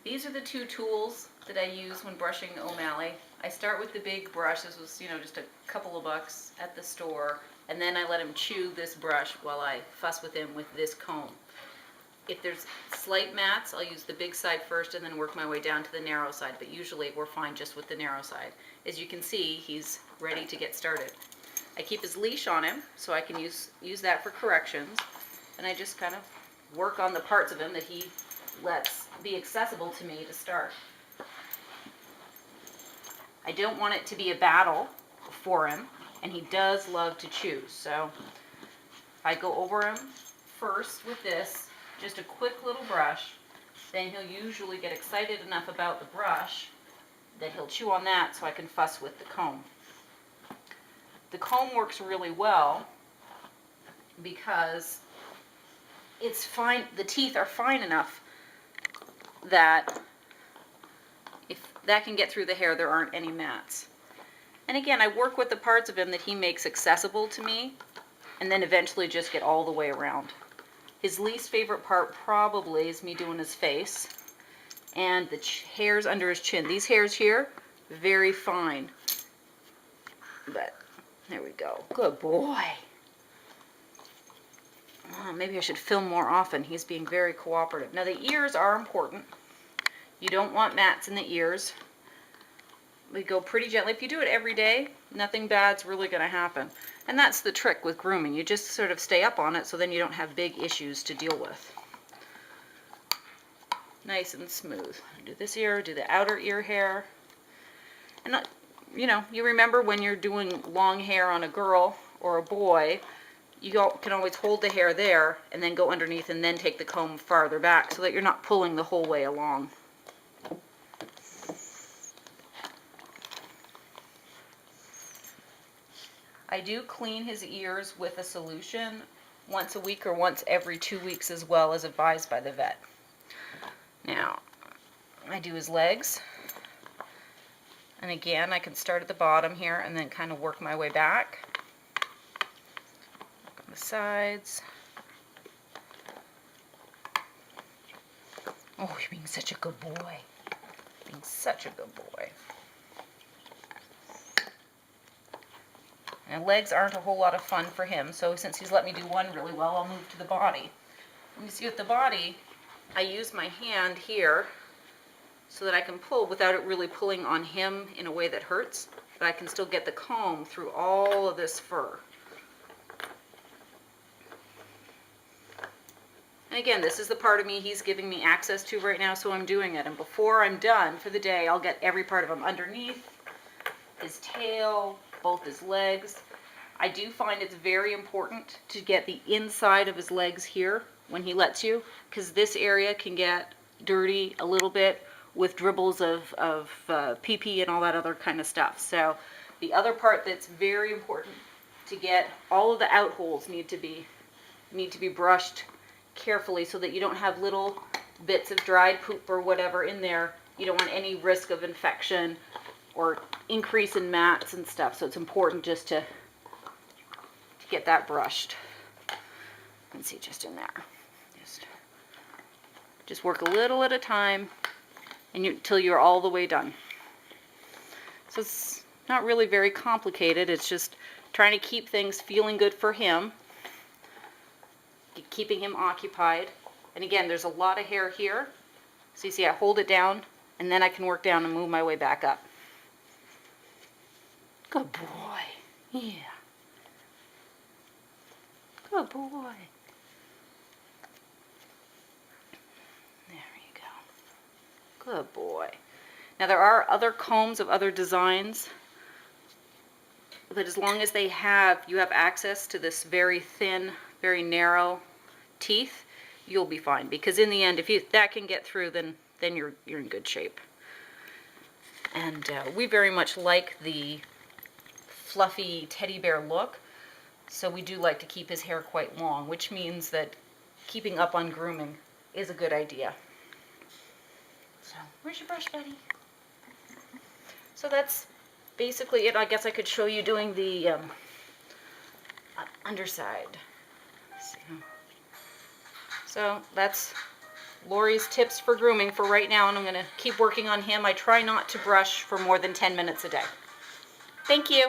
These are the two tools that I use when brushing O'Malley. I start with the big brush. This was, just a couple of bucks at the store. And then I let him chew this brush while I fuss with him with this comb. If there's slight mats, I'll use the big side first and then work my way down to the narrow side. But usually we're fine just with the narrow side. As you can see, he's ready to get started. I keep his leash on him so I can use that for corrections. And I just kind of work on the parts of him that he lets be accessible to me to start. I don't want it to be a battle for him, and he does love to chew. So I go over him first with this, just a quick little brush. Then he'll usually get excited enough about the brush that he'll chew on that so I can fuss with the comb. The comb works really well because it's fine, the teeth are fine enough that if that can get through the hair, there aren't any mats. And again, I work with the parts of him that he makes accessible to me, and then eventually just get all the way around. His least favorite part probably is me doing his face and the hairs under his chin. These hairs here, very fine. But there we go. Good boy. Oh, maybe I should film more often. He's being very cooperative. Now the ears are important. You don't want mats in the ears. We go pretty gently. If you do it every day, nothing bad's really going to happen. And that's the trick with grooming. You just sort of stay up on it so then you don't have big issues to deal with. Nice and smooth. Do this ear, do the outer ear hair. And you remember when you're doing long hair on a girl or a boy, you can always hold the hair there and then go underneath and then take the comb farther back so that you're not pulling the whole way along. I do clean his ears with a solution once a week or once every 2 weeks as well as advised by the vet. Now, I do his legs. And again, I can start at the bottom here and then kind of work my way back. Work on the sides. Oh, you're being such a good boy. Being such a good boy. And legs aren't a whole lot of fun for him, so since he's let me do one really well, I'll move to the body. And you see with the body, I use my hand here so that I can pull without it really pulling on him in a way that hurts, but I can still get the comb through all of this fur. And again, this is the part of me he's giving me access to right now, so I'm doing it. And before I'm done for the day, I'll get every part of him underneath, his tail, both his legs. I do find it's very important to get the inside of his legs here when he lets you, because this area can get dirty a little bit with dribbles of pee-pee and all that other kind of stuff. So the other part that's very important to get, all of the out holes need to be brushed carefully so that you don't have little bits of dried poop or whatever in there. You don't want any risk of infection or increase in mats and stuff. So it's important just to get that brushed. Let's see, just in there. Just work a little at a time until you're all the way done. So it's not really very complicated. It's just trying to keep things feeling good for him, keeping him occupied. And again, there's a lot of hair here. So you see I hold it down and then I can work down and move my way back up. Good boy. Yeah. Good boy. There you go. Good boy. Now there are other combs of other designs, but as long as you have access to this very thin, very narrow teeth, you'll be fine. Because in the end, if that can get through, then you're in good shape. And we very much like the fluffy teddy bear look, so we do like to keep his hair quite long, which means that keeping up on grooming is a good idea. So, where's your brush, buddy? So that's basically it. I guess I could show you doing the underside. So that's Lori's tips for grooming for right now, and I'm going to keep working on him. I try not to brush for more than 10 minutes a day. Thank you.